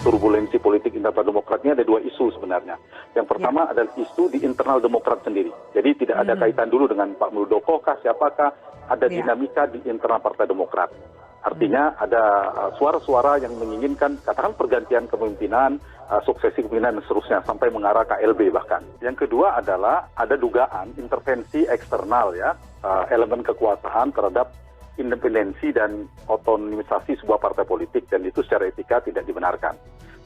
turbulensi politik internal Demokrat ini ada dua isu sebenarnya. Yang pertama adalah isu di internal Demokrat sendiri. Jadi tidak ada kaitan dulu dengan Pak Muldoko kah, siapakah, ada dinamika di internal Partai Demokrat. Artinya ada suara-suara yang menginginkan katakan pergantian kepemimpinan, suksesi kepemimpinan dan seterusnya sampai mengarah KLB bahkan. Yang kedua adalah ada dugaan intervensi eksternal ya, elemen kekuasaan terhadap independensi dan otonomisasi sebuah partai politik, dan itu secara etika tidak dibenarkan.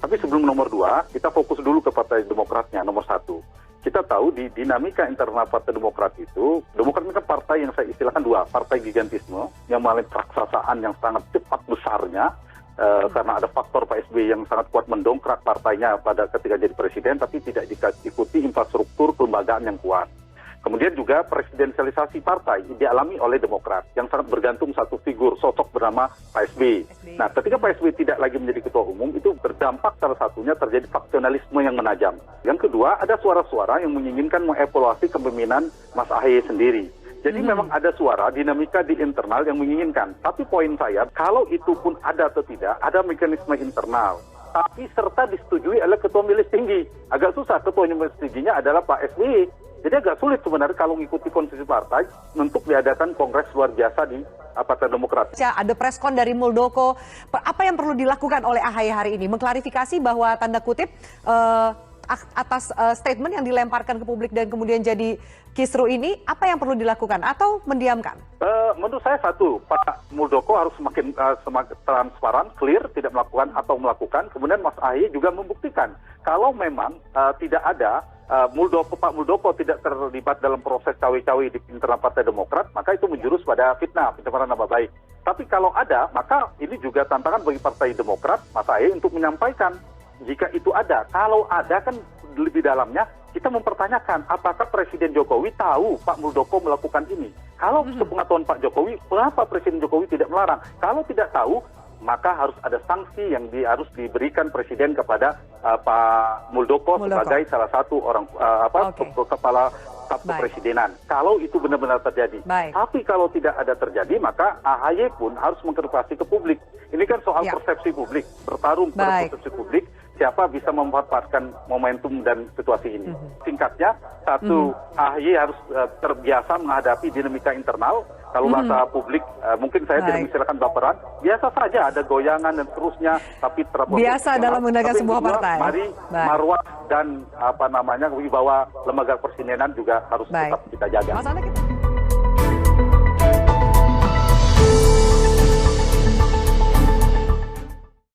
Tapi sebelum nomor dua, kita fokus dulu ke Partai Demokratnya, nomor satu. Kita tahu di dinamika internal Partai Demokrat itu, Demokrat ini kan partai yang saya istilahkan dua, partai gigantisme, yang mengalami keraksasaan yang sangat cepat besarnya, karena ada faktor Pak SBY yang sangat kuat mendongkrak partainya pada ketika jadi presiden, tapi tidak diikuti infrastruktur kelembagaan yang kuat. Kemudian juga presidensialisasi partai dialami oleh Demokrat yang sangat bergantung satu figur sosok bernama Pak SBY. Nah, ketika Pak SBY tidak lagi menjadi ketua umum, itu berdampak salah satunya terjadi faksionalisme yang menajam. Yang kedua, ada suara-suara yang menginginkan mengevaluasi kepemimpinan Mas AHY sendiri. Jadi memang ada suara dinamika di internal yang menginginkan. Tapi poin saya, kalau itu pun ada atau tidak, ada mekanisme internal. Tapi serta disetujui oleh ketua majelis tinggi. Agak susah, ketua majelis tingginya adalah Pak SBY. Jadi agak sulit sebenarnya kalau mengikuti konstitusi partai untuk diadakan kongres luar biasa di Partai Demokrat. Ada preskon dari Muldoko. Apa yang perlu dilakukan oleh AHY hari ini? Mengklarifikasi bahwa tanda kutip atas statement yang dilemparkan ke publik dan kemudian jadi kisru ini, apa yang perlu dilakukan atau mendiamkan? Menurut saya satu, Pak Muldoko harus semakin transparan, clear, tidak melakukan atau melakukan. Kemudian Mas AHY juga membuktikan kalau memang tidak ada Pak Muldoko tidak terlibat dalam proses cawe-cawe di internal Partai Demokrat, maka itu menjurus pada fitnah, pencemaran nama baik. Tapi kalau ada, maka ini juga tantangan bagi Partai Demokrat, Mas AHY, untuk menyampaikan jika itu ada. Kalau ada kan lebih dalamnya kita mempertanyakan apakah Presiden Jokowi tahu Pak Muldoko melakukan ini. Kalau sepengetahuan Pak Jokowi, mengapa Presiden Jokowi tidak melarang? Kalau tidak tahu, maka harus ada sanksi yang harus diberikan Presiden kepada Pak Muldoko sebagai salah satu orang kepala staf kepresidenan. Kalau itu benar-benar terjadi. Tapi kalau tidak ada terjadi, maka AHY pun harus mengklarifikasi ke publik. Ini kan soal persepsi publik, bertarung pada persepsi publik. Siapa bisa memanfaatkan momentum dan situasi ini. Singkatnya, satu, AHY harus terbiasa menghadapi dinamika internal. Kalau bahasa publik, mungkin saya tidak mengistilahkan baperan, biasa saja ada goyangan dan seterusnya, tapi biasa dalam menggunakan sebuah partai. Mari marwah dan wibawa lembaga kepresidenan juga harus tetap kita jaga.